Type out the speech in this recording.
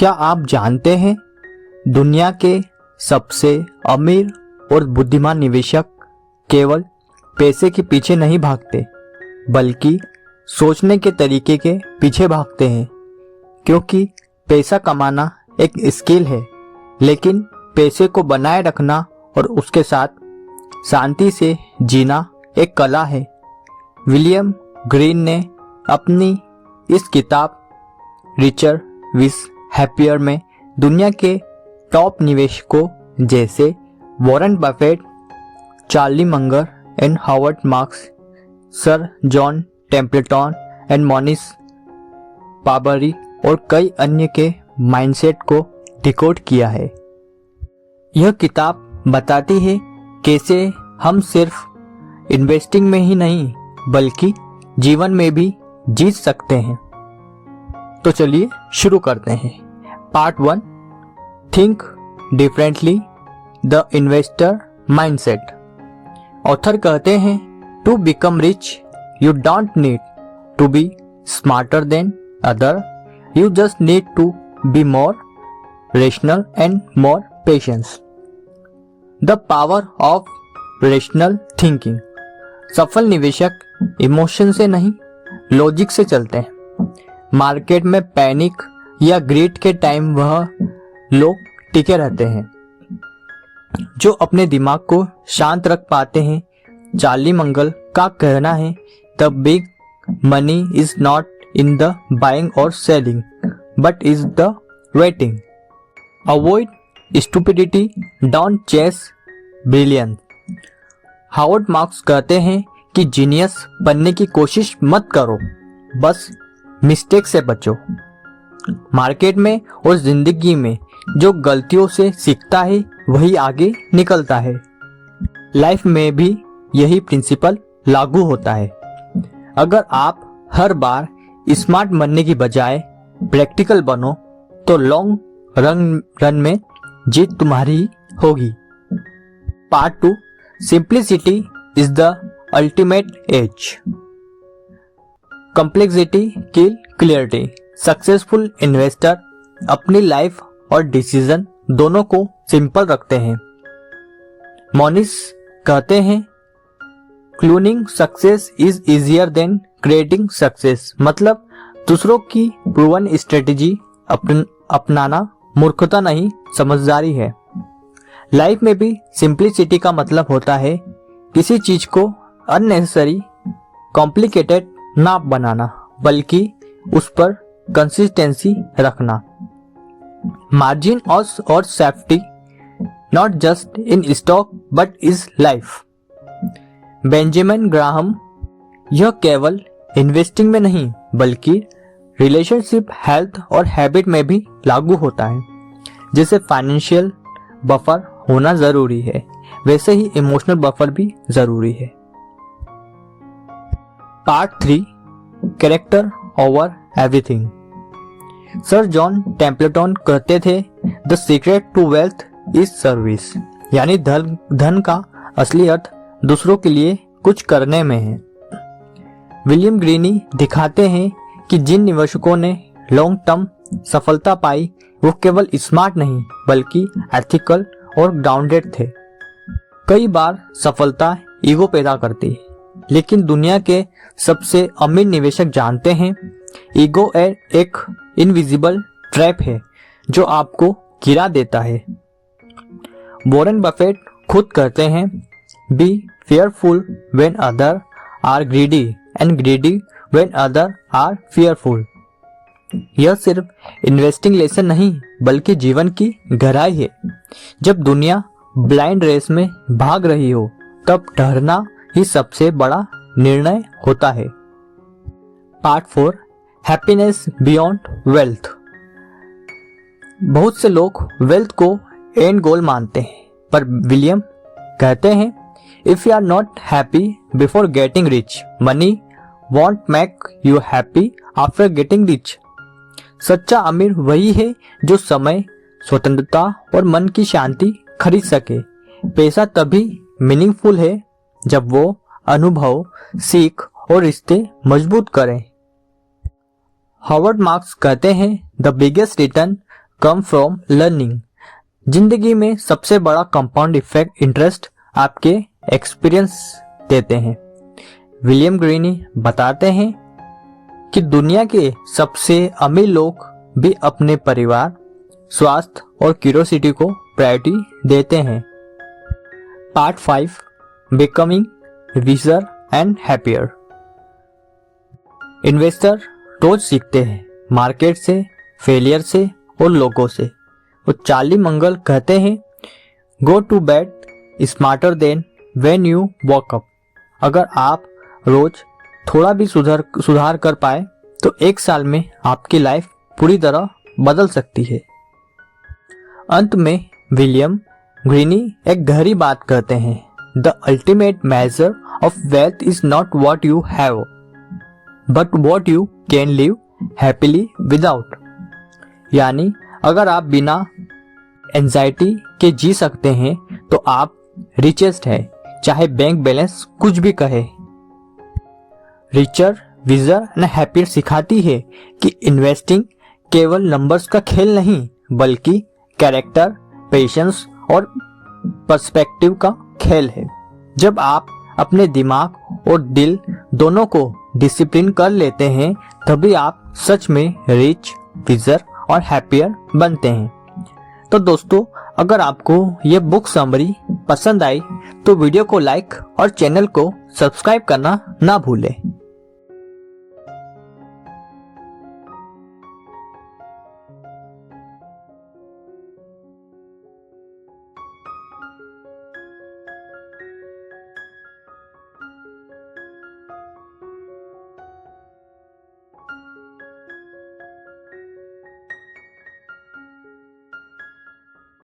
क्या आप जानते हैं दुनिया के सबसे अमीर और बुद्धिमान निवेशक केवल पैसे के पीछे नहीं भागते बल्कि सोचने के तरीके के पीछे भागते हैं। क्योंकि पैसा कमाना एक स्किल है, लेकिन पैसे को बनाए रखना और उसके साथ शांति से जीना एक कला है। विलियम ग्रीन ने अपनी इस किताब रिचर विज हैप्पियर में दुनिया के टॉप निवेशकों जैसे Warren Buffett, Charlie Munger and Howard Marks, sir John Templeton and Mohnish Pabrai और कई अन्य के माइंडसेट को डिकोड किया है। यह किताब बताती है कैसे हम सिर्फ इन्वेस्टिंग में ही नहीं बल्कि जीवन में भी जीत सकते हैं। तो चलिए शुरू करते हैं। Part 1, think differently, the investor mindset. Author कहते हैं, to become rich you don't need to be smarter than other, you just need to be more rational and more patience. The power of rational thinking. सफल निवेशक emotion से नहीं logic से चलते हैं। Market में पैनिक या ग्रीड के टाइम वह लोग टिके रहते हैं जो अपने दिमाग को शांत रख पाते हैं। चार्ली मंगल का कहना है, the big money is not in the buying और selling but is the waiting. Avoid stupidity, don't chase brilliance. Howard Marks कहते हैं कि जीनियस बनने की कोशिश मत करो, बस मिस्टेक से बचो। मार्केट में और जिंदगी में जो गलतियों से सीखता है वही आगे निकलता है। लाइफ में भी यही प्रिंसिपल लागू होता है। अगर आप हर बार स्मार्ट बनने की बजाय प्रैक्टिकल बनो तो लॉन्ग रन में जीत तुम्हारी ही होगी। Part 2, simplicity is the ultimate edge. Complexity kill clarity. Successful investor अपनी लाइफ और डिसीजन दोनों को सिंपल रखते हैं। मोनिस कहते हैं, cloning success is easier than creating success. मतलब दूसरों की प्रूवन स्ट्रेटेजी अपनाना मूर्खता नहीं, समझदारी है। लाइफ में भी सिंप्लिसिटी का मतलब होता है किसी चीज को अननेसेसरी कॉम्प्लिकेटेड ना बनाना बल्कि उस पर कंसिस्टेंसी रखना। मार्जिन और safety not just in stock but is life. Benjamin Graham. यह केवल इन्वेस्टिंग में नहीं बल्कि रिलेशनशिप, हेल्थ और हैबिट में भी लागू होता है। जैसे फाइनेंशियल बफर होना जरूरी है, वैसे ही इमोशनल बफर भी जरूरी है। Part 3, character over everything. Sir John Templeton कहते थे, the secret to wealth is service. यानी धन का असली अर्थ दूसरों के लिए कुछ करने में है। विलियम ग्रीनी दिखाते हैं कि जिन निवेशकों ने लॉन्ग टर्म सफलता पाई वो केवल स्मार्ट नहीं बल्कि एथिकल और ग्राउंडेड थे। कई बार सफलता ईगो पैदा करती है, लेकिन दुनिया के सबसे अमीर निवेशक जानते हैं ईगो एक इनविजिबल ट्रैप है जो आपको गिरा देता है। वॉरेन बफेट खुद कहते हैं, B fearful when other are greedy and greedy when other are fearful। यह सिर्फ इन्वेस्टिंग लेसन नहीं बल्कि जीवन की गहराई है। जब दुनिया ब्लाइंड रेस में भाग रही हो तब ठहरना ही सबसे बड़ा निर्णय होता है। Part 4, happiness beyond wealth. बहुत से लोग वेल्थ को एंड गोल मानते हैं, पर विलियम कहते हैं, if you are not happy before getting rich, money won't make you happy after getting rich। सच्चा अमीर वही है जो समय, स्वतंत्रता और मन की शांति खरीद सके। पैसा तभी मीनिंगफुल है जब वो अनुभव, सीख और रिश्ते मजबूत करें। हावर्ड मार्क्स कहते हैं, the biggest return come from learning. जिंदगी में सबसे बड़ा कंपाउंड इफेक्ट इंटरेस्ट आपके एक्सपीरियंस देते हैं। विलियम ग्रीनी बताते हैं कि दुनिया के सबसे अमीर लोग भी अपने परिवार, स्वास्थ्य और क्यूरियोसिटी को प्रायोरिटी देते हैं। Part 5, becoming wiser and happier. Investor रोज सीखते हैं, मार्केट से, फेलियर से और लोगों से। वो चार्ली मंगल कहते हैं, go to bed smarter than when you woke up. अगर आप रोज थोड़ा भी सुधार कर पाए तो एक साल में आपकी लाइफ पूरी तरह बदल सकती है। अंत में विलियम ग्रीनी एक गहरी बात कहते हैं, the ultimate measure of wealth is not what you have but what you can live happily without. यानी अगर आप बिना एंजाइटी के जी सकते हैं तो आप रिचेस्ट है, चाहे बैंक बैलेंस कुछ भी कहे। रिचर, विजर एंड हैप्पियर सिखाती है कि इन्वेस्टिंग केवल नंबर्स का खेल नहीं बल्कि कैरेक्टर, पेशेंस और पर्सपेक्टिव का खेल है। जब आप अपने दिमाग और दिल दोनों को डिसिप्लिन कर लेते हैं तभी आप सच में रिच, विजर और हैप्पियर बनते हैं। तो दोस्तों, अगर आपको ये बुक समरी पसंद आई तो वीडियो को लाइक और चैनल को सब्सक्राइब करना ना भूलें।